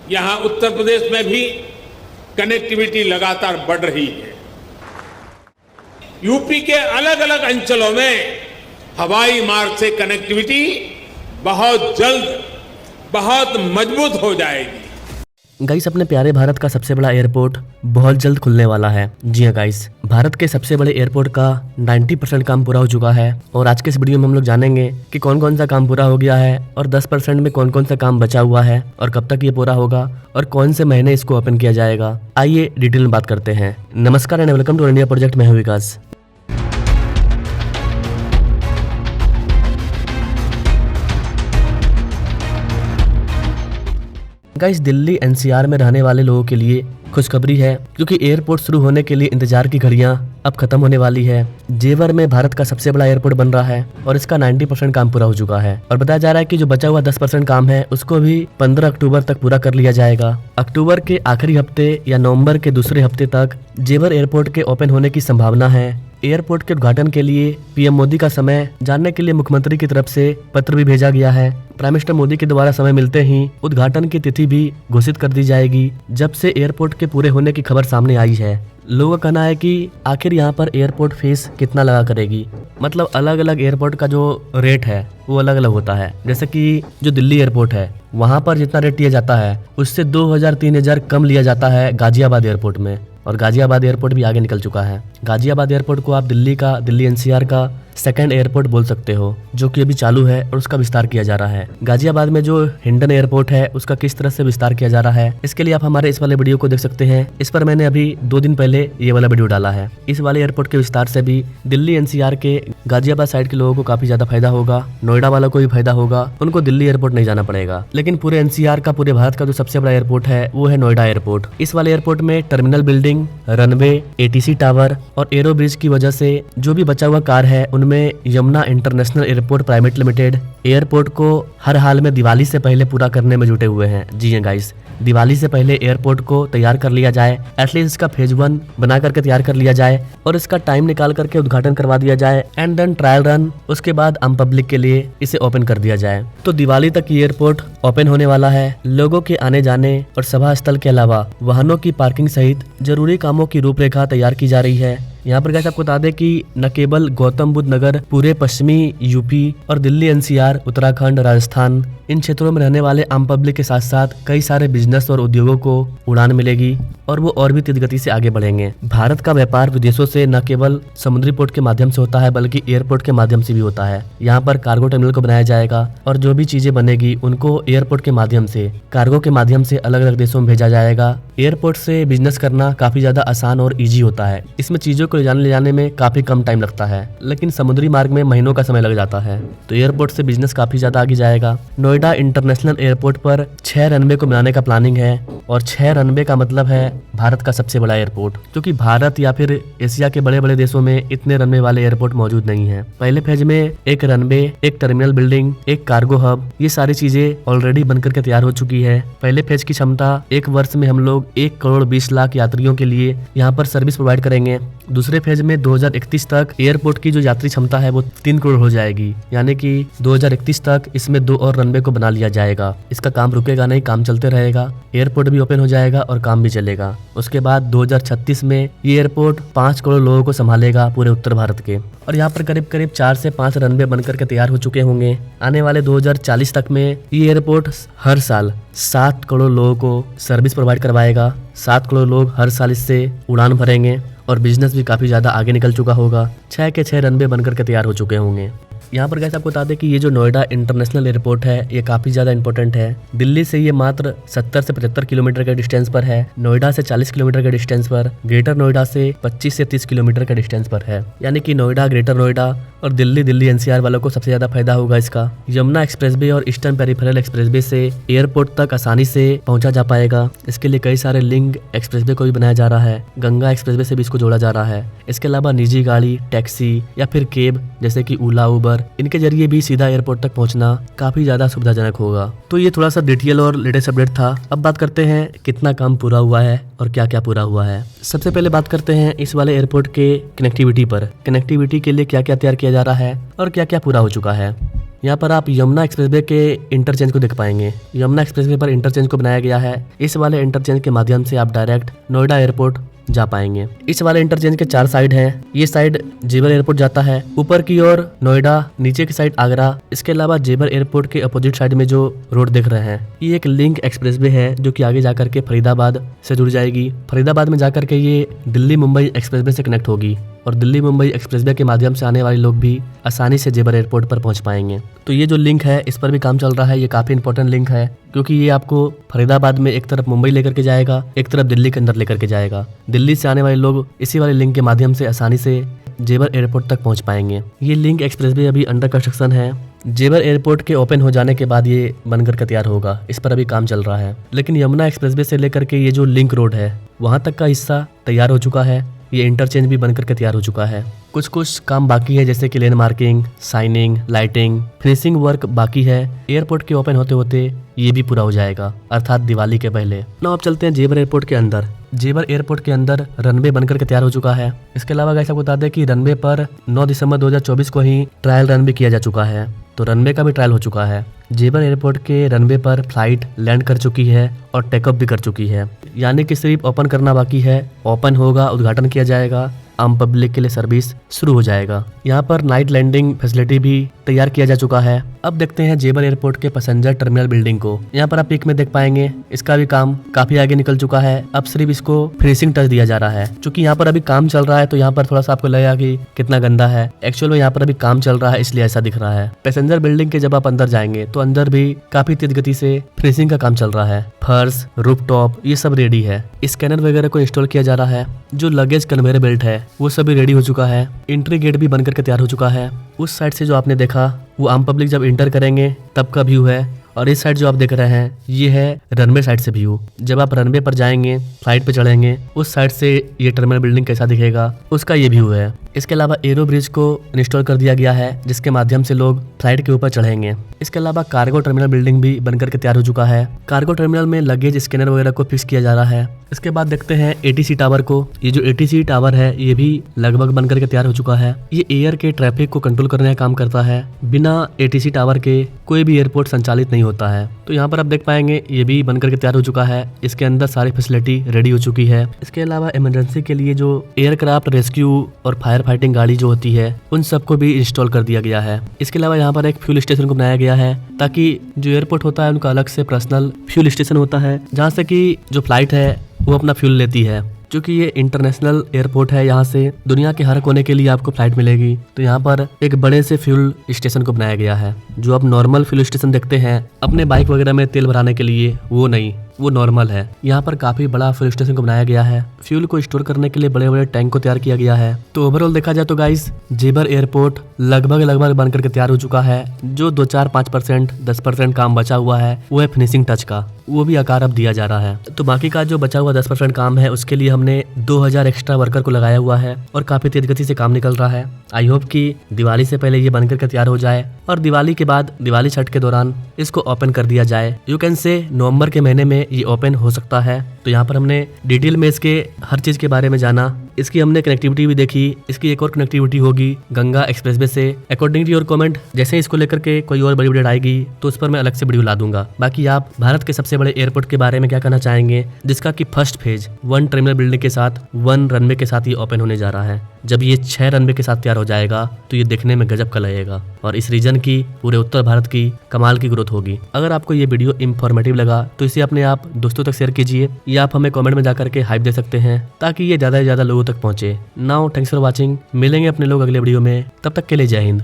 यहाँ उत्तर प्रदेश में भी कनेक्टिविटी लगातार बढ़ रही है। यूपी के अलग अलग अंचलों में हवाई मार्ग से कनेक्टिविटी बहुत जल्द बहुत मजबूत हो जाएगी। गाइस, अपने प्यारे भारत का सबसे बड़ा एयरपोर्ट बहुत जल्द खुलने वाला है। जी हाँ गाइस, भारत के सबसे बड़े एयरपोर्ट का 90% काम पूरा हो चुका है और आज के इस वीडियो में हम लोग जानेंगे कि कौन कौन सा काम पूरा हो गया है और 10% में कौन कौन सा काम बचा हुआ है और कब तक ये पूरा होगा और कौन से महीने इसको ओपन किया जाएगा। आइए डिटेल में बात करते हैं। नमस्कार and welcome to India project. मैं हूं विकास। गाइस, दिल्ली एनसीआर में रहने वाले लोगों के लिए खुशखबरी है क्योंकि एयरपोर्ट शुरू होने के लिए इंतजार की घड़ियां अब खत्म होने वाली है। जेवर में भारत का सबसे बड़ा एयरपोर्ट बन रहा है और इसका 90% काम पूरा हो चुका है और बताया जा रहा है कि जो बचा हुआ 10% काम है उसको भी 15 अक्टूबर तक पूरा कर लिया जाएगा। अक्टूबर के आखिरी हफ्ते या नवंबर के दूसरे हफ्ते तक जेवर एयरपोर्ट के ओपन होने की संभावना है। एयरपोर्ट के उद्घाटन के लिए पीएम मोदी का समय जानने के लिए मुख्यमंत्री की तरफ से पत्र भी भेजा गया है। प्राइम मिनिस्टर मोदी के द्वारा समय मिलते ही उद्घाटन की तिथि भी घोषित कर दी जाएगी। जब से एयरपोर्ट के पूरे होने की खबर सामने आई है, लोगों का कहना है कि आखिर यहाँ पर एयरपोर्ट फीस कितना लगा करेगी। मतलब अलग अलग एयरपोर्ट का जो रेट है वो अलग अलग होता है। जैसे कि जो दिल्ली एयरपोर्ट है वहाँ पर जितना रेट लिया जाता है उससे 2000-3000 कम लिया जाता है गाजियाबाद एयरपोर्ट में, और गाजियाबाद एयरपोर्ट भी आगे निकल चुका है। गाजियाबाद एयरपोर्ट को आप दिल्ली एनसीआर का सेकंड एयरपोर्ट बोल सकते हो, जो कि अभी चालू है और उसका विस्तार किया जा रहा है। गाजियाबाद में जो हिंडन एयरपोर्ट है उसका किस तरह से विस्तार किया जा रहा है इसके लिए आप हमारे इस वाले वीडियो को देख सकते हैं। इस पर मैंने अभी 2 दिन पहले ये वाला वीडियो डाला है। इस वाले एयरपोर्ट के विस्तार से भी दिल्ली एनसीआर के गाजियाबाद साइड के लोगों को काफी ज्यादा फायदा होगा। नोएडा वालों को भी फायदा होगा, उनको दिल्ली एयरपोर्ट नहीं जाना पड़ेगा। लेकिन पूरे एनसीआर का, पूरे भारत का जो सबसे बड़ा एयरपोर्ट है वो है नोएडा एयरपोर्ट। इस वाले एयरपोर्ट में terminal building, runway, ATC tower और एरो ब्रिज की वजह से जो भी बचा हुआ कार्य है उनमें Yamuna international airport private limited airport को हर हाल में दिवाली से पहले पूरा करने में जुटे हुए हैं। जी हां गाइस, दिवाली से पहले एयरपोर्ट को तैयार कर लिया जाए, एटलीस्ट इसका फेज 1 बना करके तैयार कर लिया जाए और इसका टाइम निकाल करके उद्घाटन करवा दिया जाए एंड देन ट्रायल रन, उसके बाद आम पब्लिक के लिए इसे ओपन कर दिया जाए। तो दिवाली तक ये एयरपोर्ट ओपन होने वाला है। लोगों के आने जाने और सभा स्थल के अलावा वाहनों की पार्किंग सहित जरूरी कामों की रूपरेखा तैयार की जा रही है। यहाँ पर गाइस आपको बता दें कि न केवल गौतम बुद्ध नगर, पूरे पश्चिमी यूपी और दिल्ली एनसीआर, उत्तराखंड, राजस्थान, इन क्षेत्रों में रहने वाले आम पब्लिक के साथ साथ कई सारे बिजनेस और उद्योगों को उड़ान मिलेगी और वो और भी तेज गति से आगे बढ़ेंगे। भारत का व्यापार विदेशों से न केवल समुद्री पोर्ट के माध्यम से होता है बल्कि एयरपोर्ट के माध्यम से भी होता है। यहाँ पर कार्गो टर्मिनल को बनाया जाएगा और जो भी चीजें बनेगी उनको एयरपोर्ट के माध्यम से, कार्गो के माध्यम से अलग अलग देशों में भेजा जाएगा। एयरपोर्ट से बिजनेस करना काफी ज्यादा आसान और ईजी होता है। इसमें चीजों को ले जाने में काफी कम टाइम लगता है, लेकिन समुद्री मार्ग में महीनों का समय लग जाता है। तो एयरपोर्ट से बिजनेस काफी ज्यादा आगे जाएगा। नोएडा इंटरनेशनल एयरपोर्ट पर 6 रनवे को बनाने का प्लानिंग है और 6 रनवे का मतलब है भारत का सबसे बड़ा एयरपोर्ट, क्योंकि भारत या फिर एशिया के बड़े बड़े देशों में इतने रनवे वाले एयरपोर्ट मौजूद नहीं है। पहले फेज में 1 runway, 1 terminal building, 1 cargo hub, ये सारी चीजें ऑलरेडी बनकर के तैयार हो चुकी है। पहले फेज की क्षमता 1 वर्ष में हम लोग 1 करोड़ 20 लाख यात्रियों के लिए यहाँ पर सर्विस प्रोवाइड करेंगे। दूसरे फेज में 2031 तक एयरपोर्ट की जो यात्री क्षमता है वो 3 करोड़ हो जाएगी, यानी कि 2031 तक इसमें 2 और रनवे को बना लिया जाएगा। इसका काम रुकेगा नहीं, काम चलते रहेगा। एयरपोर्ट भी ओपन हो जाएगा और काम भी चलेगा। उसके बाद 2036 में ये एयरपोर्ट 5 करोड़ लोगों को संभालेगा पूरे उत्तर भारत के, और यहाँ पर करीब करीब 4 से 5 रनवे बनकर के तैयार हो चुके होंगे। आने वाले 2040 तक में ये एयरपोर्ट हर साल 7 करोड़ लोगों को सर्विस प्रोवाइड करवाएगा। 7 करोड़ लोग हर साल इससे उड़ान भरेंगे और बिजनेस भी काफी ज्यादा आगे निकल चुका होगा। 6 के 6 रनवे बनकर के तैयार हो चुके होंगे। यहाँ पर गाइस आपको बता दें कि ये जो नोएडा इंटरनेशनल एयरपोर्ट है ये काफी ज्यादा इंपॉर्टेंट है। दिल्ली से ये मात्र 70 से 75 किलोमीटर के डिस्टेंस पर है, नोएडा से 40 किलोमीटर के डिस्टेंस पर, ग्रेटर नोएडा से 25 से 30 किलोमीटर के डिस्टेंस पर है। यानी कि नोएडा, ग्रेटर नोएडा और दिल्ली एनसीआर वालों को सबसे ज्यादा फायदा होगा इसका। यमुना एक्सप्रेसवे और ईस्टर्न पेरिफेरल एक्सप्रेसवे से एयरपोर्ट तक आसानी से पहुंचा जा पाएगा। इसके लिए कई सारे लिंक एक्सप्रेसवे को भी बनाया जा रहा है। गंगा एक्सप्रेसवे से भी इसको जोड़ा जा रहा है। इसके अलावा निजी गाड़ी, टैक्सी या फिर केब जैसे कि ओला, उबर, इनके जरिए भी सीधा एयरपोर्ट तक पहुंचना काफी ज्यादा सुविधाजनक होगा। तो ये थोड़ा सा डिटेल और लेटेस्ट अपडेट था। अब बात करते हैं कितना काम पूरा हुआ है और क्या क्या पूरा हुआ है। सबसे पहले बात करते हैं इस वाले एयरपोर्ट के कनेक्टिविटी पर। कनेक्टिविटी के लिए क्या क्या तैयार किया जा रहा है और क्या क्या पूरा हो चुका है। यहाँ पर आप यमुना एक्सप्रेसवे के इंटरचेंज को देख पाएंगे। यमुना एक्सप्रेसवे पर इंटरचेंज को बनाया गया है। इस वाले इंटरचेंज के माध्यम से आप डायरेक्ट नोएडा एयरपोर्ट जा पाएंगे। इस वाले इंटरचेंज के 4 साइड हैं। ये साइड जेवर एयरपोर्ट जाता है, ऊपर की ओर नोएडा, नीचे की साइड आगरा। इसके अलावा जेवर एयरपोर्ट के अपोजिट साइड में जो रोड देख रहे हैं ये एक लिंक एक्सप्रेसवे है जो कि आगे जाकर के फरीदाबाद से जुड़ जाएगी। फरीदाबाद में जाकर के ये दिल्ली मुंबई एक्सप्रेसवे से कनेक्ट होगी और दिल्ली मुंबई एक्सप्रेसवे के माध्यम से आने वाले लोग भी आसानी से जेवर एयरपोर्ट पर पहुंच पाएंगे। तो ये जो लिंक है इस पर भी काम चल रहा है। ये काफी इंपॉर्टेंट लिंक है क्योंकि ये आपको फरीदाबाद में एक तरफ मुंबई लेकर के जाएगा, एक तरफ दिल्ली के अंदर लेकर के जाएगा। दिल्ली से आने वाले लोग इसी वाले लिंक के माध्यम से आसानी से जेवर एयरपोर्ट तक पहुंच पाएंगे। ये लिंक एक्सप्रेसवे अभी अंडर कंस्ट्रक्शन है। जेवर एयरपोर्ट के ओपन हो जाने के बाद ये बनकर के तैयार होगा। इस पर अभी काम चल रहा है। लेकिन यमुना एक्सप्रेसवे से लेकर के ये जो लिंक रोड है वहां तक का हिस्सा तैयार हो चुका है। ये इंटरचेंज भी बनकर के तैयार हो चुका है। कुछ काम बाकी है जैसे कि lane marking, signing, lighting, finishing work बाकी है। एयरपोर्ट के ओपन होते होते ये भी पूरा हो जाएगा, अर्थात दिवाली के पहले। ना अब चलते हैं जेवर एयरपोर्ट के अंदर। जेवर एयरपोर्ट के अंदर रनवे बनकर के तैयार हो चुका है। इसके अलावा गाइस आपको बता दें कि रनवे पर 9 दिसंबर 2024 को ही ट्रायल रन भी किया जा चुका है। तो रनवे का भी ट्रायल हो चुका है। जेवर एयरपोर्ट के रनवे पर फ्लाइट लैंड कर चुकी है और टेकऑफ भी कर चुकी है, यानी कि सिर्फ ओपन करना बाकी है। ओपन होगा, उद्घाटन किया जाएगा, आम पब्लिक के लिए सर्विस शुरू हो जाएगा। यहाँ पर नाइट लैंडिंग फैसिलिटी भी तैयार किया जा चुका है। अब देखते हैं जेवर एयरपोर्ट के पैसेंजर टर्मिनल बिल्डिंग को। यहाँ पर आप पिक में देख पाएंगे इसका भी काम काफी आगे निकल चुका है। अब सिर्फ इसको फिनिशिंग टच दिया जा रहा है। क्योंकि यहाँ पर अभी काम चल रहा है तो यहाँ पर थोड़ा सा आपको लगेगा कि कितना गंदा है। एक्चुअल में यहाँ पर अभी काम चल रहा है इसलिए ऐसा दिख रहा है। पैसेंजर बिल्डिंग के जब आप अंदर जाएंगे तो अंदर भी काफी तेज गति से फिनिशिंग का काम चल रहा है। फर्श, रूफटॉप ये सब रेडी है। स्कैनर वगैरह को इंस्टॉल किया जा रहा है। जो लगेज कन्वेयर बेल्ट है वो सभी रेडी हो चुका है। एंट्री गेट भी बनकर के तैयार हो चुका है। उस साइड से जो आपने देखा वो आम पब्लिक जब इंटर करेंगे तब का व्यू है, और इस साइड जो आप देख रहे हैं ये है रनवे साइड से व्यू। जब आप रनवे पर जाएंगे, फ्लाइट पे चढ़ेंगे, उस साइड से ये टर्मिनल बिल्डिंग कैसा दिखेगा उसका ये व्यू है। इसके अलावा एरो ब्रिज को इंस्टॉल कर दिया गया है जिसके माध्यम से लोग फ्लाइट के ऊपर चढ़ेंगे। इसके अलावा कार्गो टर्मिनल बिल्डिंग भी बनकर के तैयार हो चुका है। कार्गो टर्मिनल में लगेज स्कैनर वगैरह को फिक्स किया जा रहा है। इसके बाद देखते हैं एटीसी टावर को। ये जो एटीसी टावर है ये भी लगभग बनकर के तैयार हो चुका है। ये एयर के ट्रैफिक को कंट्रोल करने का काम करता है। बिना एटीसी टावर के कोई भी एयरपोर्ट संचालित नहीं होता है। तो यहाँ पर आप देख पाएंगे ये भी बनकर के तैयार हो चुका है। इसके अंदर सारी फैसिलिटी रेडी हो चुकी है। इसके अलावा इमरजेंसी के लिए जो एयरक्राफ्ट रेस्क्यू और फायर फाइटिंग गाड़ी जो होती है उन सबको भी इंस्टॉल कर दिया गया है। इसके अलावा यहाँ पर एक फ्यूल स्टेशन को बनाया गया है ताकि जो एयरपोर्ट होता है उनका अलग से पर्सनल फ्यूल स्टेशन होता है जहाँ से कि जो फ्लाइट है वो अपना फ्यूल लेती है। क्योंकि ये इंटरनेशनल एयरपोर्ट है, यहाँ से दुनिया के हर कोने के लिए आपको फ्लाइट मिलेगी। तो यहाँ पर एक बड़े से फ्यूल स्टेशन को बनाया गया है। जो आप नॉर्मल फ्यूल स्टेशन देखते हैं अपने बाइक वगैरह में तेल भराने के लिए, वो नहीं, वो नॉर्मल है। यहाँ पर काफी बड़ा फ्यूल स्टेशन को बनाया गया है। फ्यूल को स्टोर करने के लिए बड़े बड़े टैंक को तैयार किया गया है। तो ओवरऑल देखा जाए तो गाइस जेवर एयरपोर्ट लगभग बनकर के तैयार हो चुका है। जो 2-4-5% 10% काम बचा हुआ है वो है फिनिशिंग टच का, वो भी आकार अब दिया जा रहा है। तो बाकी का जो बचा हुआ 10% काम है उसके लिए हमने 2000 एक्स्ट्रा वर्कर को लगाया हुआ है और काफी तेज गति से काम निकल रहा है। आई होप कि दिवाली से पहले ये बनकर के तैयार हो जाए और दिवाली के बाद दिवाली छठ के दौरान इसको ओपन कर दिया जाए। यू कैन से नवंबर के महीने में ये ओपन हो सकता है। तो यहाँ पर हमने डिटेल में इसके हर चीज के बारे में जाना। इसकी हमने कनेक्टिविटी भी देखी। इसकी एक और कनेक्टिविटी होगी गंगा एक्सप्रेसवे से। अकॉर्डिंग टू योर कमेंट, जैसे ही इसको लेकर के कोई और बड़ी वीडियो आएगी तो उस पर मैं अलग से वीडियो ला दूंगा। बाकी आप भारत के सबसे बड़े एयरपोर्ट के बारे में क्या कहना चाहेंगे, जिसका कि फर्स्ट फेज 1 टर्मिनल बिल्डिंग के साथ 1 रनवे के साथ ये ओपन होने जा रहा है। जब ये 6 रनवे के साथ तैयार हो जाएगा तो ये देखने में गजब का लगेगा और इस रीजन की, पूरे उत्तर भारत की कमाल की ग्रोथ होगी। अगर आपको ये वीडियो इंफॉर्मेटिव लगा तो इसे अपने आप दोस्तों तक शेयर कीजिए या आप हमें कमेंट में जाकर के हाइप दे सकते हैं ताकि ये ज्यादा से ज्यादा लोगों तक पहुंचे। Now thanks for watching. मिलेंगे अपने लोग अगले वीडियो में, तब तक के लिए जय हिंद।